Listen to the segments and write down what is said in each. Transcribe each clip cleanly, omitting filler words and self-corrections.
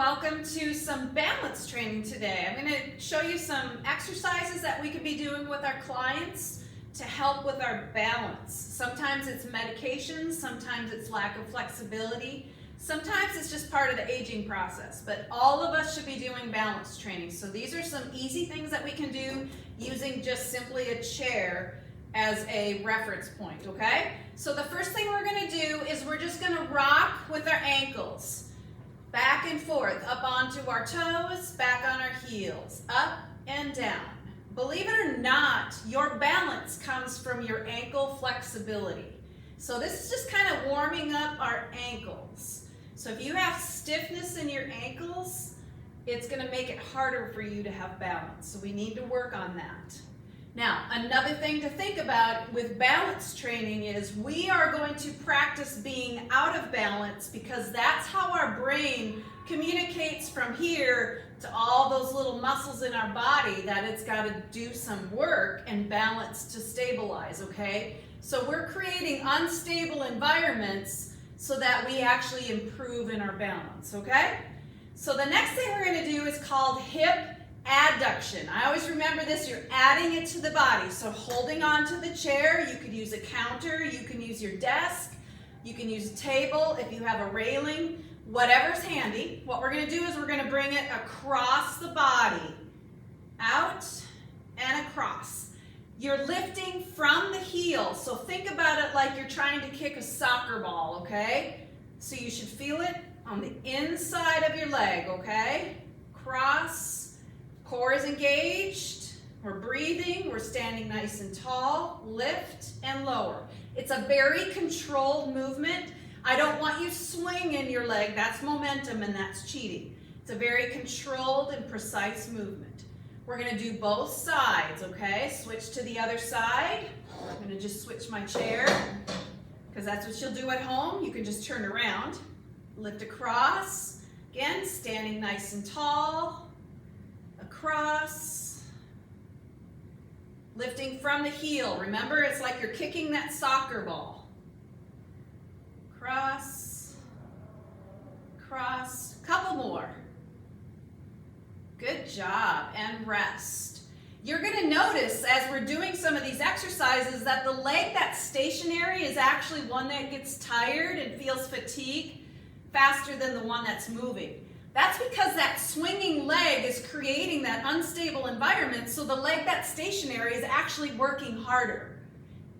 welcome to some balance training today. I'm going to show you some exercises that we could be doing with our clients to help with our balance. Sometimes it's medications, sometimes it's lack of flexibility, sometimes it's just part of the aging process, but all of us should be doing balance training. So these are some easy things that we can do using just simply a chair as a reference point, okay? So the first thing we're going to do is we're just going to rock with our ankles. Back and forth, up onto our toes, back on our heels, up and down. Believe it or not, your balance comes from your ankle flexibility. So this is just kind of warming up our ankles. So if you have stiffness in your ankles, it's going to make it harder for you to have balance. So we need to work on that. Now, another thing to think about with balance training is we are going to practice being out of balance because that's how our brain communicates from here to all those little muscles in our body that it's got to do some work and balance to stabilize, okay? So we're creating unstable environments so that we actually improve in our balance, okay? So the next thing we're going to do is called hip adduction. I always remember this, you're adding it to the body. So holding on to the chair, you could use a counter, you can use your desk, you can use a table if you have a railing, whatever's handy. What we're going to do is we're going to bring it across the body, out and across. You're lifting from the heel, so think about it like you're trying to kick a soccer ball, okay? So you should feel it on the inside of your leg, okay? Cross. Core is engaged, we're breathing, we're standing nice and tall, lift and lower. It's a very controlled movement. I don't want you swinging your leg, that's momentum and that's cheating. It's a very controlled and precise movement. We're going to do both sides, okay? Switch to the other side. I'm going to just switch my chair because that's what you'll do at home. You can just turn around, lift across, again, standing nice and tall. Across, lifting from the heel. Remember, it's like you're kicking that soccer ball. Cross, cross, couple more. Good job, and rest. You're going to notice as we're doing some of these exercises that the leg that's stationary is actually one that gets tired and feels fatigue faster than the one that's moving. That's because that swinging leg is creating that unstable environment, so the leg that's stationary is actually working harder.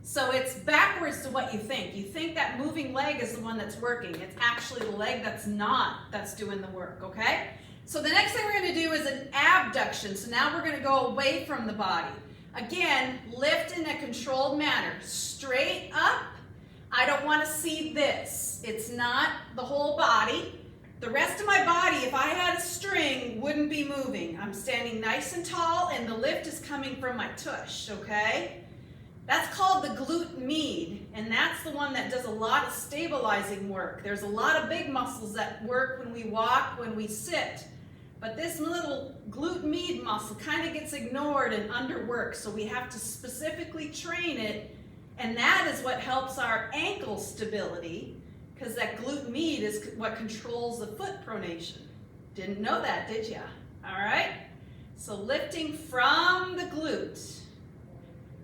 So it's backwards to what you think. You think that moving leg is the one that's working. It's actually the leg that's not that's doing the work, okay? So the next thing we're going to do is an abduction. So now we're going to go away from the body. Again, lift in a controlled manner. Straight up. I don't want to see this. It's not the whole body. The rest of my body, if I had a string, wouldn't be moving. I'm standing nice and tall, and the lift is coming from my tush, okay? That's called the glute med, and that's the one that does a lot of stabilizing work. There's a lot of big muscles that work when we walk, when we sit, but this little glute med muscle kind of gets ignored and underworked, so we have to specifically train it, and that is what helps our ankle stability, because that glute med is what controls the foot pronation. Didn't know that, did ya? All right? So lifting from the glute,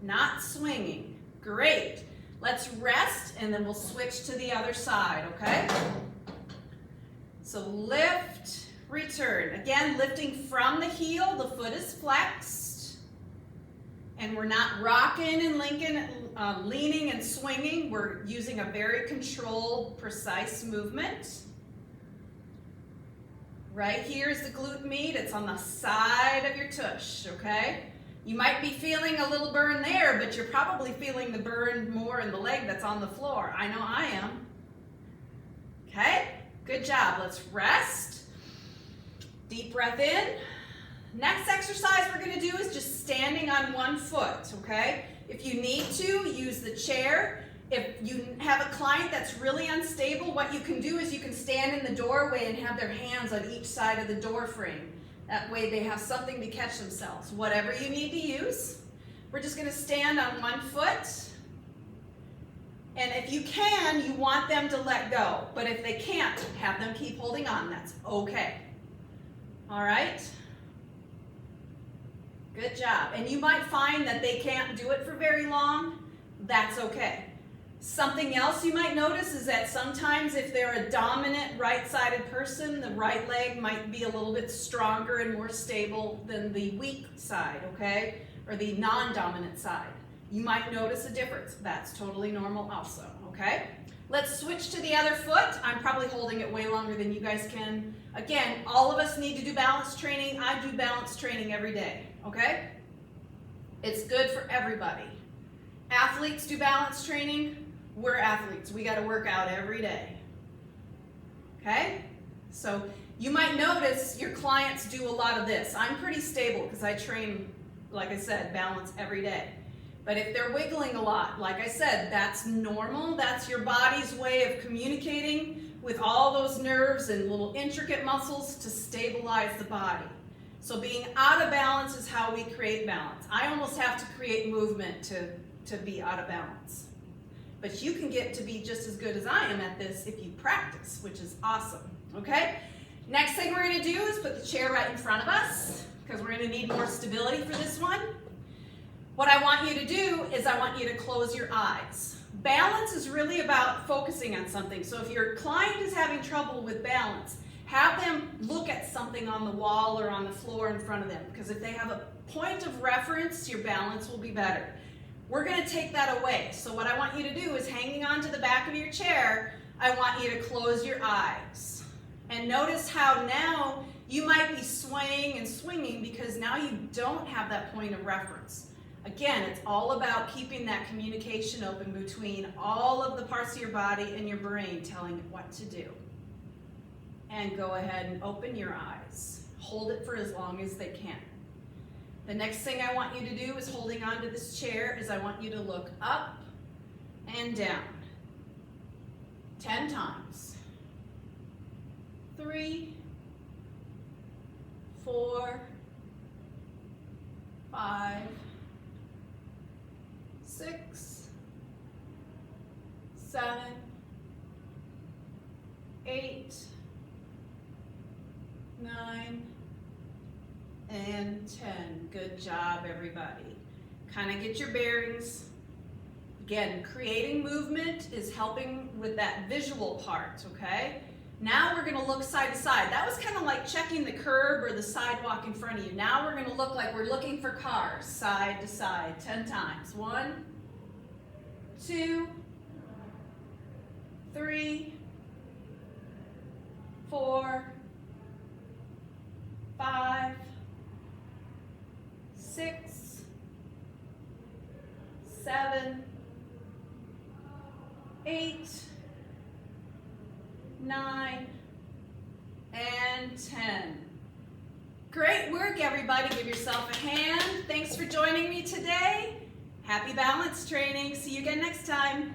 not swinging. Great. Let's rest, and then we'll switch to the other side, okay? So lift, return. Again, lifting from the heel, the foot is flexed. And we're not rocking and leaning and swinging. We're using a very controlled, precise movement. Right here is the glute med. It's on the side of your tush, okay? You might be feeling a little burn there, but you're probably feeling the burn more in the leg that's on the floor. I know I am. Okay, good job. Let's rest. Deep breath in. Next exercise we're going to do is just standing on one foot, okay? If you need to, use the chair. If you have a client that's really unstable, what you can do is you can stand in the doorway and have their hands on each side of the door frame. That way they have something to catch themselves. Whatever you need to use. We're just going to stand on one foot. And if you can, you want them to let go. But if they can't, have them keep holding on. That's okay. All right? Good job. And you might find that they can't do it for very long. That's okay. Something else you might notice is that sometimes if they're a dominant right-sided person, the right leg might be a little bit stronger and more stable than the weak side, okay? Or the non-dominant side. You might notice a difference. That's totally normal also, okay? Let's switch to the other foot. I'm probably holding it way longer than you guys can. Again, all of us need to do balance training. I do balance training every day, okay? It's good for everybody. Athletes do balance training. We're athletes. We got to work out every day, okay? So you might notice your clients do a lot of this. I'm pretty stable because I train, like I said, balance every day. But if they're wiggling a lot, like I said, that's normal. That's your body's way of communicating with all those nerves and little intricate muscles to stabilize the body. So being out of balance is how we create balance. I almost have to create movement to be out of balance. But you can get to be just as good as I am at this if you practice, which is awesome, okay? Next thing we're gonna do is put the chair right in front of us because we're gonna need more stability for this one. What I want you to do is I want you to close your eyes. Balance is really about focusing on something. So if your client is having trouble with balance, have them look at something on the wall or on the floor in front of them, because if they have a point of reference, your balance will be better. We're going to take that away. So what I want you to do is, hanging on to the back of your chair, I want you to close your eyes. And notice how now you might be swaying and swinging because now you don't have that point of reference. Again, it's all about keeping that communication open between all of the parts of your body and your brain telling it what to do. And go ahead and open your eyes. Hold it for as long as they can. The next thing I want you to do is, holding onto this chair, is I want you to look up and down 10 times. 3, 4, 5, 6, 7, 8, 9, and 10. Good job, everybody. Kind of get your bearings. Again, creating movement is helping with that visual part, okay? Now we're going to look side to side. That was kind of like checking the curb or the sidewalk in front of you. Now we're going to look like we're looking for cars, side to side, 10 times. 1, 2, 3, 4, 5, 6, 7, 8, 9, and 10. Great work, everybody. Give yourself a hand. Thanks for joining me today. Happy balance training. See you again next time.